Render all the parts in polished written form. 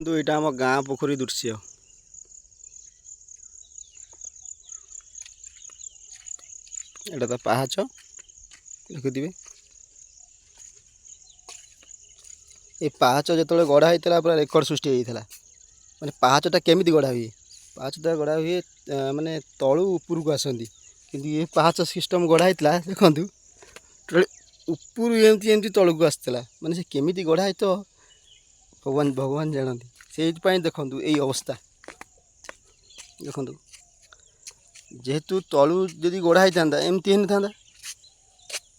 କିନ୍ତୁ ଏଇଟା ଆମ ଗାଁ ପୋଖରୀ ଦୃଶ୍ୟ। ଏଇଟା ତ ପାହାଚ ଦେଖୁଥିବେ। ଏ ପାହାଚ ଯେତେବେଳେ ଗଢ଼ା ହେଇଥିଲା ପୁରା ରେକର୍ଡ ସୃଷ୍ଟି ହେଇଥିଲା। ମାନେ ପାହାଚଟା କେମିତି ଗଢ଼ା ହୁଏ? ପାହାଚଟା ଗଢ଼ା ହୁଏ ମାନେ ତଳୁ ଉପରକୁ ଆସନ୍ତି। କିନ୍ତୁ ଏ ପାହାଚ ସିଷ୍ଟମ୍ ଗଢ଼ା ହେଇଥିଲା ଦେଖନ୍ତୁ, ଉପରୁ ଏମିତି ଏମିତି ତଳକୁ ଆସିଥିଲା। ମାନେ ସେ କେମିତି ଗଢ଼ା ହେଇଥିବ ଭଗବାନ ଜାଣନ୍ତି। ସେଇଥିପାଇଁ ଦେଖନ୍ତୁ ଏଇ ଅବସ୍ଥା। ଦେଖନ୍ତୁ ଯେହେତୁ ତଳୁ ଯଦି ଗଢ଼ା ହେଇଥାନ୍ତା ଏମିତି ହେଇନଥାନ୍ତା।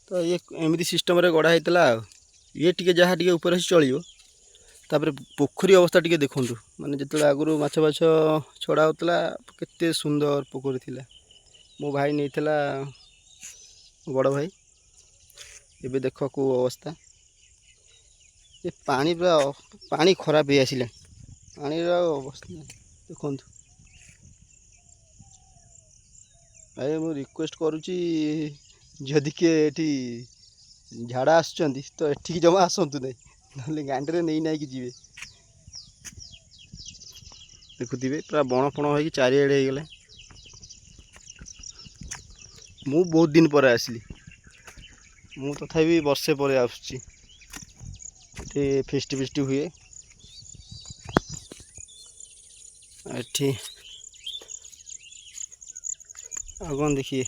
ତ ଇଏ ଏମିତି ସିଷ୍ଟମରେ ଗଢ଼ା ହେଇଥିଲା ଆଉ। ଇଏ ଟିକେ ଯାହା ଟିକେ ଉପରେ ଆସି ଚଳିବ। ତାପରେ ପୋଖରୀ ଅବସ୍ଥା ଟିକେ ଦେଖନ୍ତୁ। ମାନେ ଯେତେବେଳେ ଆଗରୁ ମାଛ ଛଡ଼ା ହେଉଥିଲା କେତେ ସୁନ୍ଦର ପୋଖରୀ ଥିଲା। ମୋ ଭାଇ ନେଇଥିଲା, ବଡ଼ ଭାଇ। ଏବେ ଦେଖ କେଉଁ ଅବସ୍ଥା। ଏ ପାଣି ଖରାପ ହେଇ ଆସିଲା। ପାଣିର ଅବସ୍ଥା ଦେଖନ୍ତୁ। ଭାଇ ମୁଁ ରିକ୍ୱେଷ୍ଟ କରୁଛି, ଯଦି କିଏ ଏଠି ଝାଡ଼ା ଆସୁଛନ୍ତି ତ ଏଠିକି ଜମା ଆସନ୍ତୁ ନାହିଁ, ନହେଲେ ଗାଣ୍ଡିରେ ନେଇକି ଯିବେ। ଦେଖୁଥିବେ ପୁରା ବଣ ଫଣ ହେଇକି ଚାରିଆଡ଼େ ହେଇଗଲା। ମୁଁ ବହୁତ ଦିନ ପରେ ଆସିଲି। ମୁଁ ତଥାପି ବର୍ଷେ ପରେ ଆସୁଛି। ଏଠି ଫିଷ୍ଟ ହୁଏ। ଏଠି ଆଉ କ'ଣ ଦେଖିଏ,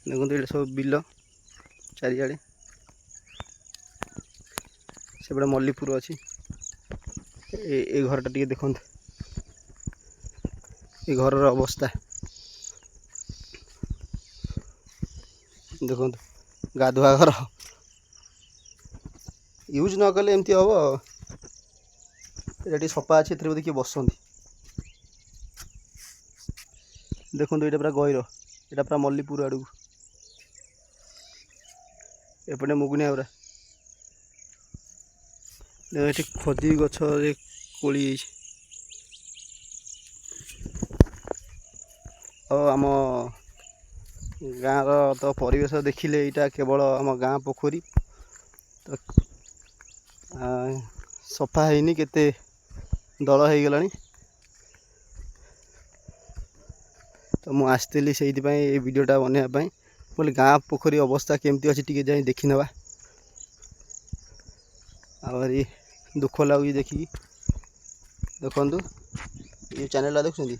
ଦେଖନ୍ତୁ ଏଇଟା ସବୁ ବିଲ ଚାରିଆଡ଼େ। ସେପଟେ ମଲ୍ଲିପୁର ଅଛି। ଏ ଘରଟା ଟିକେ ଦେଖନ୍ତୁ, ଏ ଘରର ଅବସ୍ଥା ଦେଖନ୍ତୁ। ଗାଧୁଆ ଘର ୟୁଜ୍ ନ କଲେ ଏମିତି ହେବ। ଏଇଟା ଟିକେ ସଫା ଅଛି, ଏଥିରେ ବୋଧେ କିଏ ବସନ୍ତି। ଦେଖନ୍ତୁ ଏଇଟା ପୁରା ଗହିର, ଏଇଟା ପୁରା ମଲ୍ଲିପୁର ଆଡ଼କୁ। ଏପଟେ ମୁଗୁନିଆ ଗୁରା। ଏଠି ଖଜୁରୀ ଗଛରେ କୋଳି ହେଇଛି। ଆଉ ଆମ ଗାଁର ତ ପରିବେଶ ଦେଖିଲେ ଏଇଟା କେବଳ ଆମ ଗାଁ ପୋଖରୀ। ତ ସଫା ହେଇନି, କେତେ ଦଳ ହେଇଗଲାଣି। ତ ମୁଁ ଆସିଥିଲି ସେଇଥିପାଇଁ এই ଭିଡ଼ିଓଟା ବନେଇବା ପାଇଁ। କହିଲି ଗାଁ ପୋଖରୀ ଅବସ୍ଥା କେମିତି ଅଛି ଟିକେ ଯାଇ ଦେଖିନେବା। ଆହୁରି ଦୁଃଖ ଲାଗୁଛି ଦେଖିକି। ଦେଖନ୍ତୁ ଏ ଚ୍ୟାନେଲଟା ଦେଖୁଛନ୍ତି,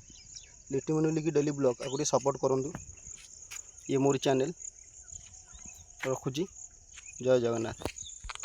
ଲିଟିମନି ଲିକି ଡେଲି ବ୍ଲଗ୍। ଆକୁ ଟିକେ ସପୋର୍ଟ କରନ୍ତୁ। ଇଏ ମୋର ଚ୍ୟାନେଲ୍। ରଖୁଛି। ଜୟ ଜଗନ୍ନାଥ।